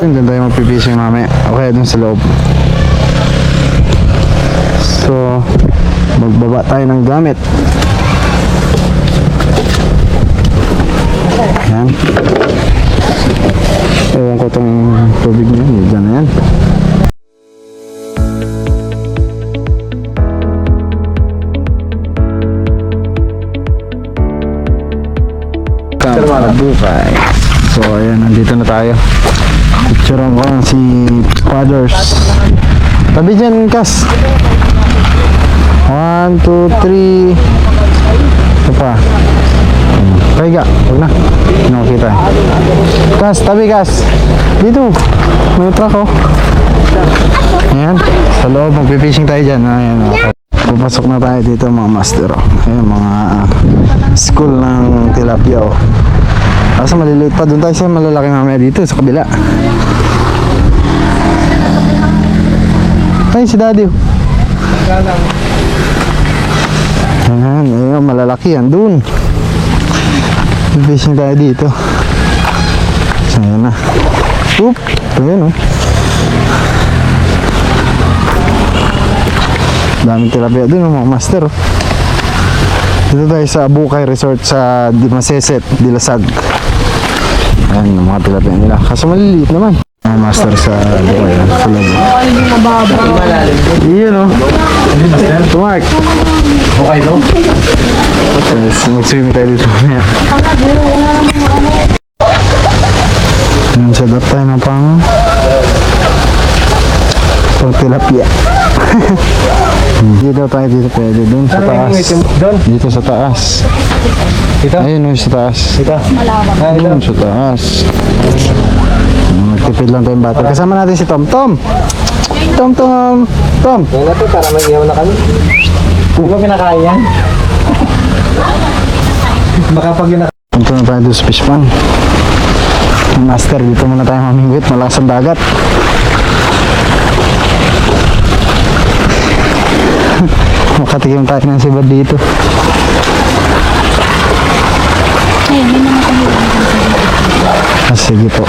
Doon tayo magpipishing mamaya. Okay, dun sa loob. So, magbaba tayo ng gamit. Yan. Ewan ko itong tubig niya. Diyan na yan. Bukay. So, ayan. Nandito na tayo. Picturean ko si Fathers. Tabi dyan, Kas. 1, 2, 3. Ito pa. Pahiga, huwag na. Hindi na makita. Kas, tabi Kas. Dito. May truck oh. Ayan. Sa loob, magpipishing tayo dyan. Ayan. Okay. Pupasok na tayo dito mga master oh. Ayan, mga school ng tilapia oh. Kasi maliliit pa. Doon tayo sa malalaki mamaya dito sa kabila. Ay, si Daddy. Ayan, ayan, malalaki yan. Doon. Fishing tayo dito. Ayan na. Oop. Ayan, oh. Daming tilapia doon, mga master. Dito tayo sa Bukay Resort sa Dimaseset, Dilasag. Ayan, yung mga tilapia nila. Kaso maliliit naman. Mga master sa Bukay. Iyon, oh. Tumark. Okay, no? Mag-swimming tayo dito. Ayan, set up tayo ng pang tilapia. Dito tayo dito pwede. Doon sa taas. Dito sa taas. Ayun, sa taas. Doon sa taas. Magtipid lang tayong battle. Kasama natin si Tom. Tom! Tom! Tom! Ngayon natin para mag-ihaw na kami. Hindi ba pinakain yan? Baka pag Punta na tayo doon sa fish pond. Master, dito muna tayo mamingwit. Malakas ang dagat. Makatikim tayo ng sibad dito. Ayun, may mga tayo. Sige po.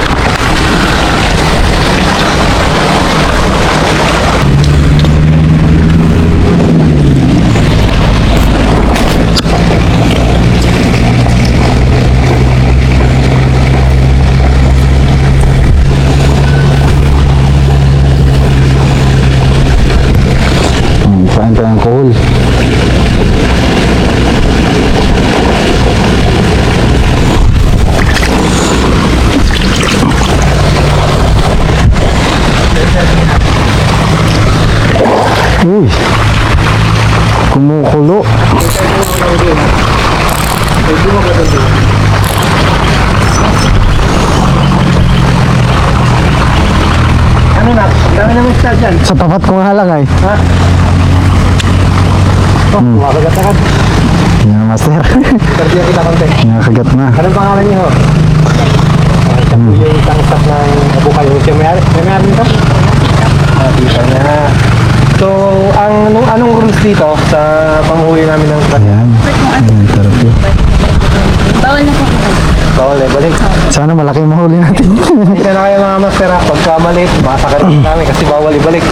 Paano tayong cool? Uy, kumukulo. ano na? Dami naman start dyan. Sa tapat ko nga lang ay. Ha? Oh, makagat-agat. Yan, master. Interview kita konti. Nakakagat na. Anong pangalan niyo? Siya po yung isang staff ng Bukay. Siya may-ari nito? Tita niya. So, anong rules dito sa panghuli namin ng Ayan. Ayan, sarap yun. Bawal na po. bawal eh, balik. Sana malaki mahuli natin. Hindi na kayo mga master ha. Pagka maliit, masakit namin kasi bawal ibalik.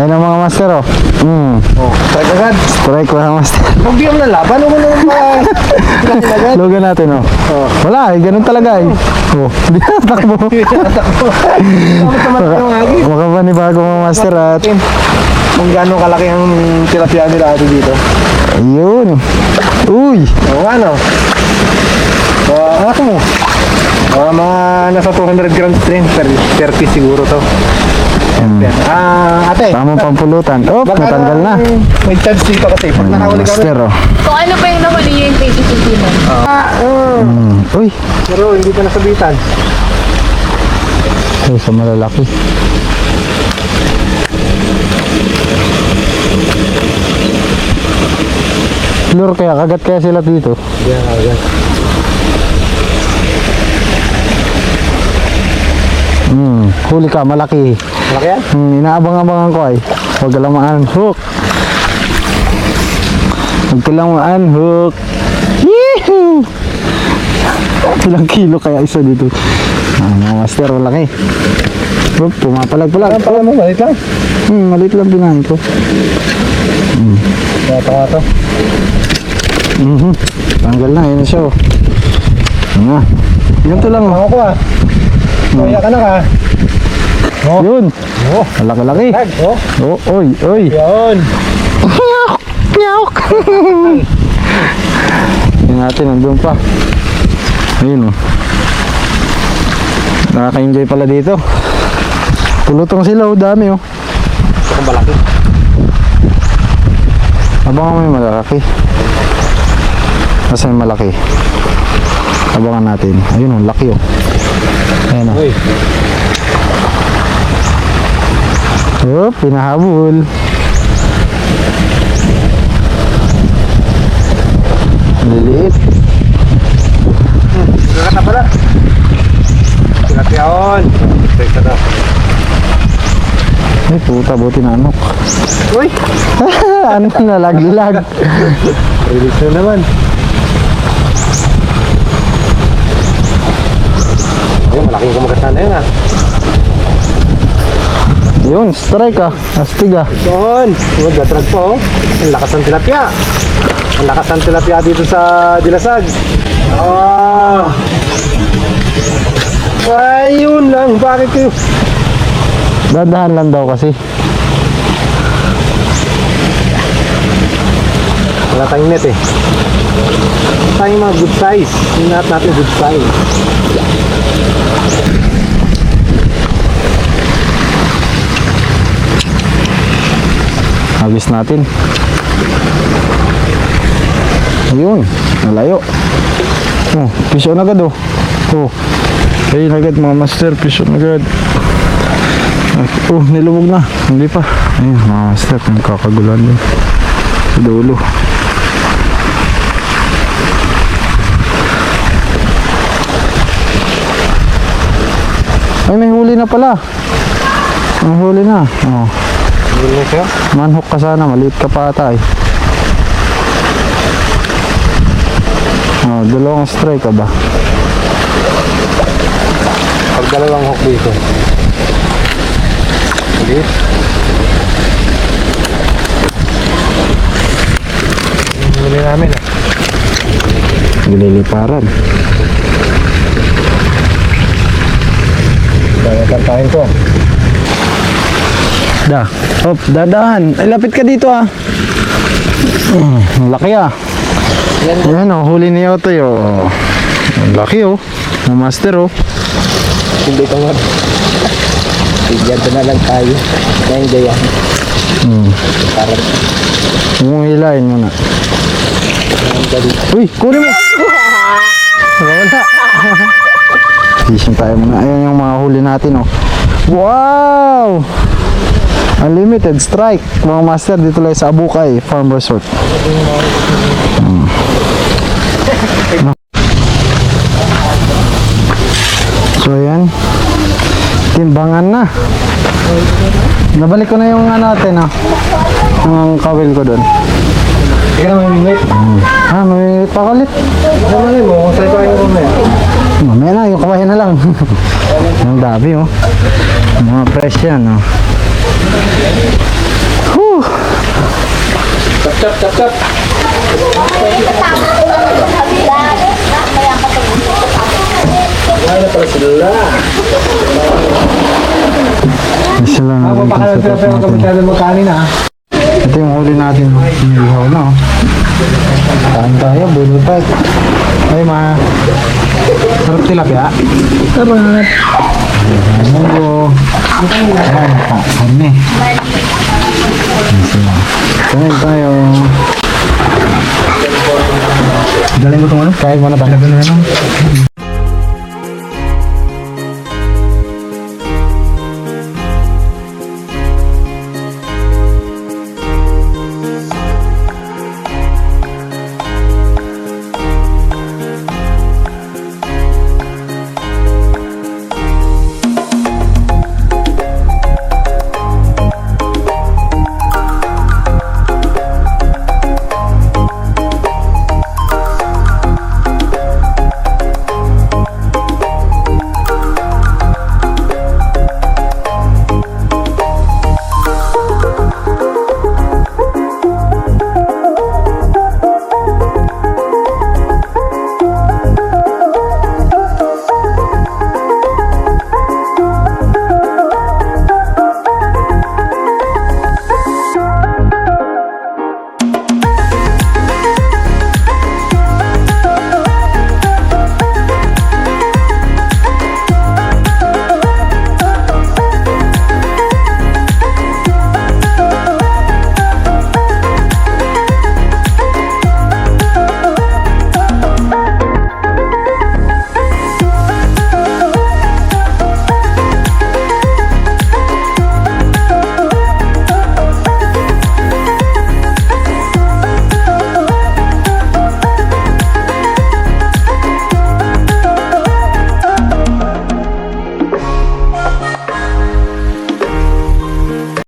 Ayan ang mga master oh. Oh, strike agad. Strike ko ang master. Huwag di na laban. Huwag mo naman agad. Logan natin oh. Oh. Wala eh, ganun talaga eh. Oh, hindi na takbo. Baka ba ni bago mga master at kung gaano kalaki ang tilapia nila ato dito. ayun. Uy! Oo nga no. Ano mo? Mga nasa 200 grams din per piece siguro to. Ate. Tamang pampulutan. Oh, baka natanggal na. May chance dito kasi pag nakahuli ka Master oh. Kung ano pa yung nahuli nyo yung 2020 mo? Uy! pero hindi pa nasabitan. Ay, sa malalaki. Lure kaya, kagat kaya sila dito. Yan. Huli ka, malaki. Malaki yan? Inaabang-abangan ko ay. Huwag ka lang maan, hook. Huwag ka lang maan, hook. Yee-hoo! Ilang kilo kaya isa dito? Mga master, malaki. Oh, pumapalag-palag. Pala mo, balik lang. Maliit lang pinahin ko. Tawa to. Tanggal na, yun na siya. Yun na. Ganito lang. Ako ko ah. Kaya ka na ka. Oh. Yun. Oh. Malaki-laki. Tag. Oh. Oh, oy, oy. Yun. Nyawk! Yun natin, nandun pa. Ayun oh. Nakaka-enjoy pala dito. Pulutong sila oh, dami oh. Ito kung malaki. Abangan mo yung malaki. Nasaan yung malaki? Abangan natin. Ayun oh, laki oh. Ayan oh. Uy. Oh, pinahabol. Liliit. Sikat na pala. Sikat yun. Sikat na. Ay, puta, buti na anok. Uy. Ano na, lag-lag. Release na naman. Ayun, malaking kumagatan na yun ah. Yun, strike ah. Astig ah. Doon. Yun, datrag po. Ang lakas ng tilapia. Ang lakas ng tilapia dito sa Dilasag. Ah. Ayun lang. Bakit kayo? Dandahan lang daw kasi. Wala tayong net eh. Tayong mga good size. Ingat natin good size. Habis natin. Ayun, nalayo. Oh, piso na agad oh. Oh. Ayun agad mga master, piso na agad. Oh, nilubog na. Hindi pa. Ayun mga master, nagkakagulan din. Sa dulo. Ay, may huli na pala. May huli na. Oh. Hindi na siya. Manhook ka sana, maliit ka pa ata eh. Oh, dalawang strike ka ba? Pag dalawang hook dito. Sige. Huli namin ah. Nililiparan. Kaya kantahin ko. Da. Hop, dadahan. Ay, lapit ka dito ah. Ang laki ah. Ayan oh, huli ni Otoy oh. Ang laki oh. Ang master oh. Hindi ko nga. Bigyan na lang tayo. Na-enjoy yan. Parang Yung hilahin mo na. Uy, kunin mo! Wala. Fishing tayo muna. Ayan yung mga huli natin oh. Wow! Unlimited strike mga master dito lang sa Abukay Farm Resort. So ayan, timbangan na. Nabalik ko na yung ano natin yung kawil ko doon. Hindi ka na mamimit. May pakalit. Naman mo, kung sa'yo tayo mamaya. Mamaya na, yung kawain na lang. Yung dabi oh. Mga fresh yan oh. Whew. Tap, tap, tap, tap. Wala na pala sila. Isa lang Ako natin baka sa lang top pero natin. kapitado mo kanin ah. Ito yung huli natin. Inihaw na oh. Kain tayo, bulo pa. Ay ma. Sarap tilapia. Sarap. Munggo. Ayan, kami. Kain tayo. Daling mo itong ano? Kain mo na tayo.